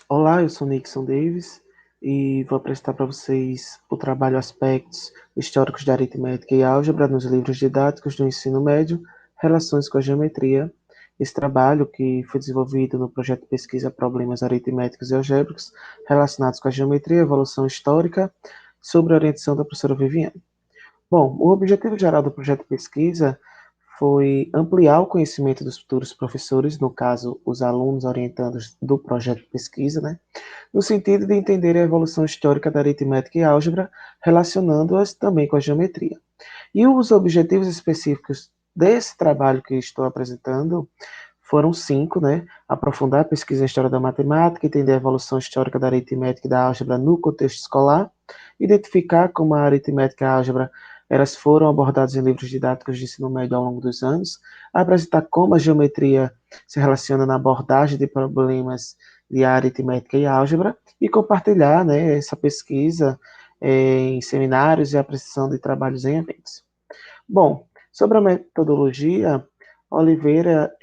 Olá, eu sou Nixon Davis e vou apresentar para vocês o trabalho Aspectos Históricos da Aritmética e Álgebra nos livros didáticos do ensino médio, Relações com a Geometria. Esse trabalho, que foi desenvolvido no projeto de pesquisa Problemas Aritméticos e Algébricos relacionados com a geometria e evolução histórica, sob a orientação da professora Viviane. Bom, o objetivo geral do projeto de pesquisa foi ampliar o conhecimento dos futuros professores, no caso, os alunos orientandos do projeto de pesquisa, né, no sentido de entender a evolução histórica da aritmética e álgebra, relacionando-as também com a geometria. E os objetivos específicos desse trabalho que estou apresentando foram cinco, né? Aprofundar a pesquisa em história da matemática, entender a evolução histórica da aritmética e da álgebra no contexto escolar, identificar como a aritmética e a álgebra elas foram abordadas em livros didáticos de ensino médio ao longo dos anos, apresentar como a geometria se relaciona na abordagem de problemas de aritmética e álgebra e compartilhar, né, essa pesquisa em seminários e apresentação de trabalhos em eventos. Bom, sobre a metodologia, Oliveira,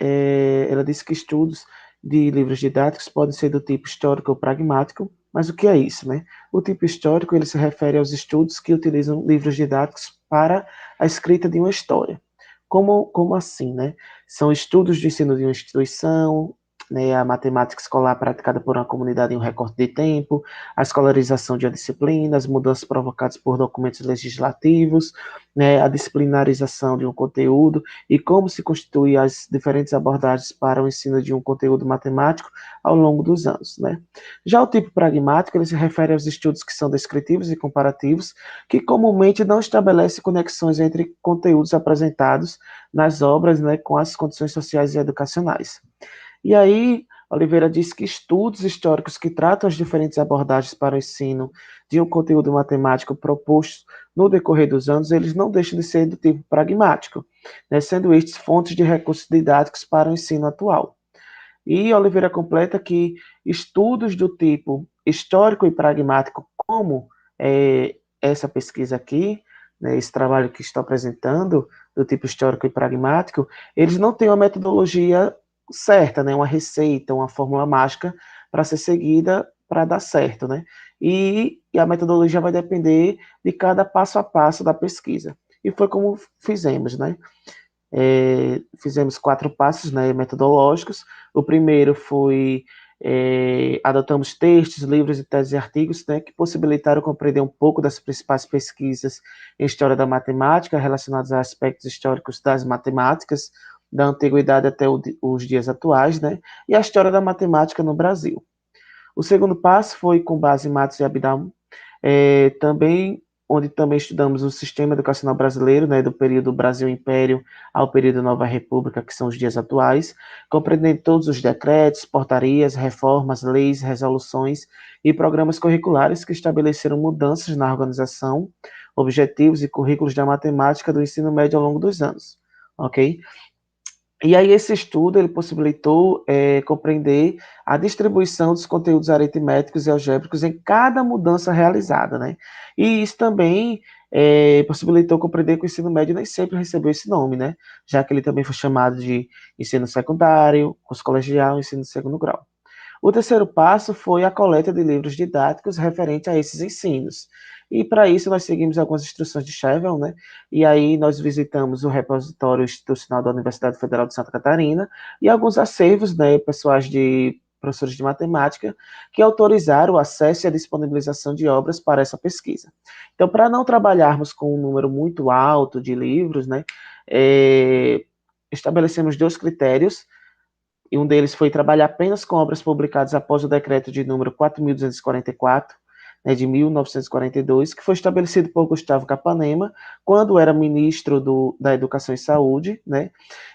ela disse que estudos de livros didáticos podem ser do tipo histórico ou pragmático, mas o que é isso, né? O tipo histórico, ele se refere aos estudos que utilizam livros didáticos para a escrita de uma história. Como assim, né? São estudos de ensino de uma instituição, né, a matemática escolar praticada por uma comunidade em um recorte de tempo, a escolarização de uma disciplina, as mudanças provocadas por documentos legislativos, né, a disciplinarização de um conteúdo e como se constitui as diferentes abordagens para o ensino de um conteúdo matemático ao longo dos anos, né? Já o tipo pragmático, ele se refere aos estudos que são descritivos e comparativos, que comumente não estabelecem conexões entre conteúdos apresentados nas obras, né, com as condições sociais e educacionais. E aí, Oliveira diz que estudos históricos que tratam as diferentes abordagens para o ensino de um conteúdo matemático proposto no decorrer dos anos, eles não deixam de ser do tipo pragmático, né, sendo estes fontes de recursos didáticos para o ensino atual. E Oliveira completa que estudos do tipo histórico e pragmático, como essa pesquisa aqui, né, esse trabalho que estou apresentando, do tipo histórico e pragmático, eles não têm uma metodologia certa, né, uma receita, uma fórmula mágica para ser seguida para dar certo, né? E a metodologia vai depender de cada passo a passo da pesquisa. E foi como fizemos, né? Fizemos quatro passos, né, metodológicos. O primeiro foi adotamos textos, livros e teses e artigos, né, que possibilitaram compreender um pouco das principais pesquisas em história da matemática relacionadas a aspectos históricos das matemáticas, da antiguidade até os dias atuais, né, e a história da matemática no Brasil. O segundo passo foi com base em Matos e Abdal, também onde também estudamos o sistema educacional brasileiro, né, do período Brasil Império ao período Nova República, que são os dias atuais, compreendendo todos os decretos, portarias, reformas, leis, resoluções e programas curriculares que estabeleceram mudanças na organização, objetivos e currículos da matemática do ensino médio ao longo dos anos, ok? E aí esse estudo ele possibilitou compreender a distribuição dos conteúdos aritméticos e algébricos em cada mudança realizada, né? E isso também possibilitou compreender que o ensino médio nem sempre recebeu esse nome, né? Já que ele também foi chamado de ensino secundário, curso colegial, ensino de segundo grau. O terceiro passo foi a coleta de livros didáticos referente a esses ensinos. E para isso nós seguimos algumas instruções de Chevron, né? E aí nós visitamos o repositório institucional da Universidade Federal de Santa Catarina e alguns acervos, né, pessoais de professores de matemática que autorizaram o acesso e a disponibilização de obras para essa pesquisa. Então, para não trabalharmos com um número muito alto de livros, né, estabelecemos dois critérios e um deles foi trabalhar apenas com obras publicadas após o decreto de número 4.244, né, de 1942, que foi estabelecido por Gustavo Capanema, quando era ministro da Educação e Saúde, né,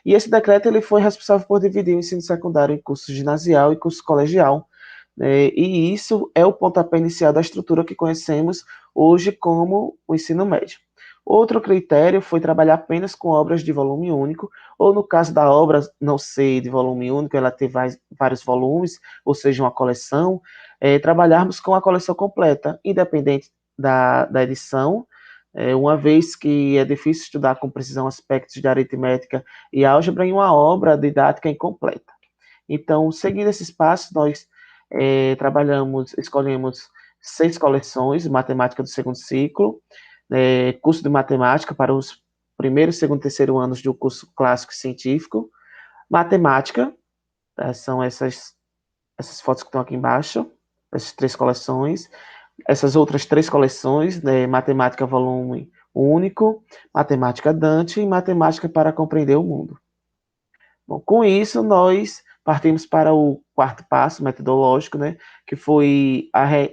e esse decreto ele foi responsável por dividir o ensino secundário em curso ginasial e curso colegial, né, e isso é o pontapé inicial da estrutura que conhecemos hoje como o ensino médio. Outro critério foi trabalhar apenas com obras de volume único, ou no caso da obra não ser de volume único, ela ter vários volumes, ou seja, uma coleção, trabalharmos com a coleção completa, independente da edição, uma vez que é difícil estudar com precisão aspectos de aritmética e álgebra em uma obra didática incompleta. Então, seguindo esses passos, nós Escolhemos 6 coleções de matemática do segundo ciclo, curso de matemática para os primeiro, segundo e terceiro anos do curso clássico e científico, matemática, são essas fotos que estão aqui embaixo, essas 3 coleções, essas outras 3 coleções, matemática volume único, matemática Dante e matemática para compreender o mundo. Bom, com isso, nós partimos para o quarto passo metodológico, né, que foi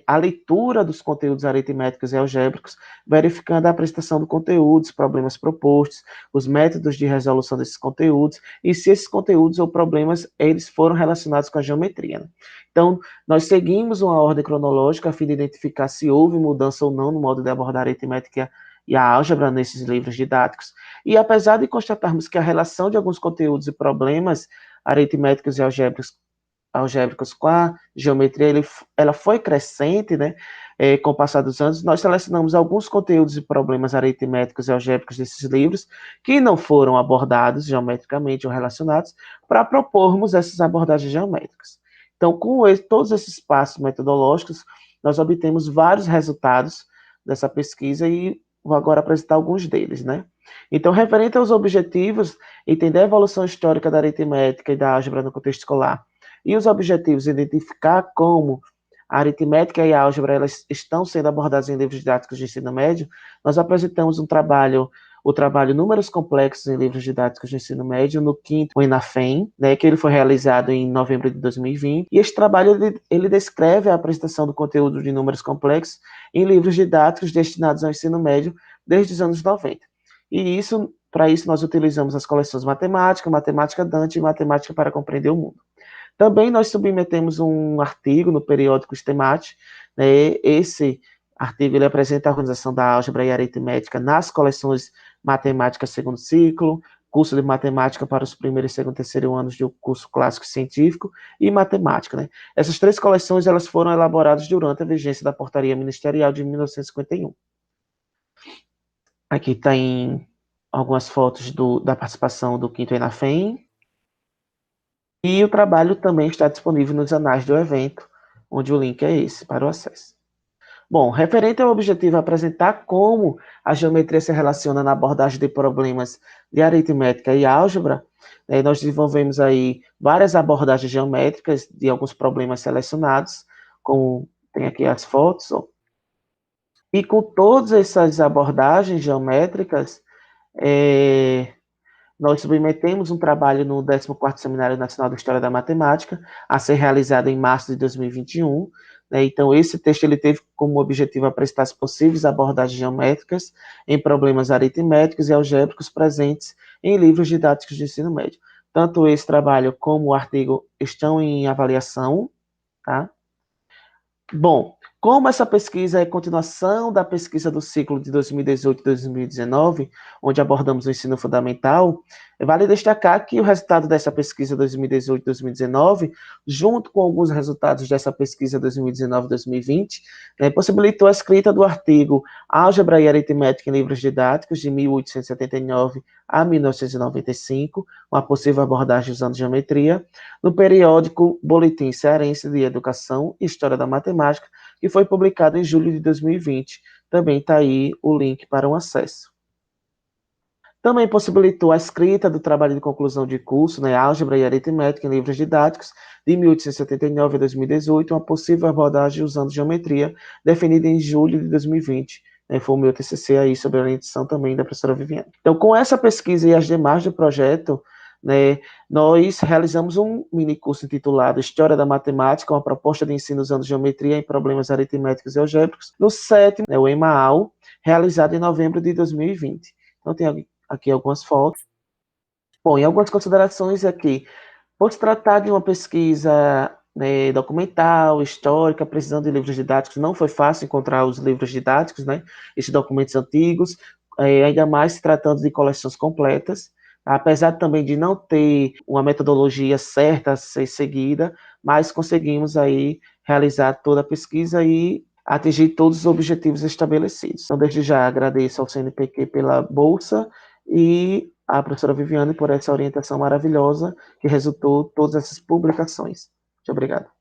a leitura dos conteúdos aritméticos e algébricos, verificando a apresentação do conteúdo, os problemas propostos, os métodos de resolução desses conteúdos, e se esses conteúdos ou problemas, eles foram relacionados com a geometria. Né? Então, nós seguimos uma ordem cronológica a fim de identificar se houve mudança ou não no modo de abordar a aritmética e a álgebra nesses livros didáticos. E apesar de constatarmos que a relação de alguns conteúdos e problemas aritméticos e algébricos com a geometria, ela foi crescente, né, com o passar dos anos, nós selecionamos alguns conteúdos e problemas aritméticos e algébricos desses livros que não foram abordados geometricamente ou relacionados, para propormos essas abordagens geométricas. Então, com todos esses passos metodológicos, nós obtemos vários resultados dessa pesquisa e vou agora apresentar alguns deles, né? Então, referente aos objetivos, entender a evolução histórica da aritmética e da álgebra no contexto escolar, e os objetivos, identificar como a aritmética e a álgebra elas estão sendo abordadas em livros didáticos de ensino médio, nós apresentamos o trabalho Números Complexos em Livros Didáticos de Ensino Médio, no quinto, o ENAFEM, né, que ele foi realizado em novembro de 2020, e esse trabalho ele descreve a apresentação do conteúdo de números complexos em livros didáticos destinados ao ensino médio desde os anos 90. E para isso, nós utilizamos as coleções Matemática, Matemática Dante e Matemática para Compreender o Mundo. Também nós submetemos um artigo no periódico STEMAT, né? Esse artigo ele apresenta a organização da álgebra e aritmética nas coleções Matemática Segundo Ciclo, curso de Matemática para os primeiro, segundo e terceiro anos do curso clássico científico e Matemática. Né? Essas 3 coleções elas foram elaboradas durante a vigência da Portaria Ministerial de 1951. Aqui tem algumas fotos da participação do quinto ENAFEM, e o trabalho também está disponível nos anais do evento, onde o link é esse, para o acesso. Bom, referente ao objetivo apresentar como a geometria se relaciona na abordagem de problemas de aritmética e álgebra, nós desenvolvemos aí várias abordagens geométricas de alguns problemas selecionados, como tem aqui as fotos, ó. E com todas essas abordagens geométricas, nós submetemos um trabalho no 14º Seminário Nacional de História da Matemática, a ser realizado em março de 2021. Né? Então, esse texto ele teve como objetivo apresentar as possíveis abordagens geométricas em problemas aritméticos e algébricos presentes em livros didáticos de ensino médio. Tanto esse trabalho como o artigo estão em avaliação, tá? Bom, como essa pesquisa é continuação da pesquisa do ciclo de 2018 e 2019, onde abordamos o ensino fundamental, vale destacar que o resultado dessa pesquisa 2018 e 2019, junto com alguns resultados dessa pesquisa 2019 e 2020, possibilitou a escrita do artigo Álgebra e Aritmética em Livros Didáticos, de 1879 a 1995, uma possível abordagem usando geometria, no periódico Boletim Cearense de Educação e História da Matemática, que foi publicado em julho de 2020. Também está aí o link para um acesso. Também possibilitou a escrita do trabalho de conclusão de curso, né, Álgebra e Aritmética em Livros Didáticos, de 1879 a 2018, uma possível abordagem usando geometria, definida em julho de 2020. Né, foi o meu TCC aí sobre a orientação também da professora Viviane. Então, com essa pesquisa e as demais do projeto, né, nós realizamos um mini curso intitulado História da Matemática, uma proposta de ensino usando geometria em problemas aritméticos e algébricos, no 7º, né, o EMAAL, realizado em novembro de 2020. Então, tem aqui algumas fotos. Bom, e algumas considerações aqui. Por se tratar de uma pesquisa, né, documental, histórica, precisando de livros didáticos, não foi fácil encontrar os livros didáticos, né, esses documentos antigos, ainda mais se tratando de coleções completas, apesar também de não ter uma metodologia certa a ser seguida, mas conseguimos aí realizar toda a pesquisa e atingir todos os objetivos estabelecidos. Então, desde já agradeço ao CNPq pela bolsa e à professora Viviane por essa orientação maravilhosa que resultou todas essas publicações. Muito obrigado.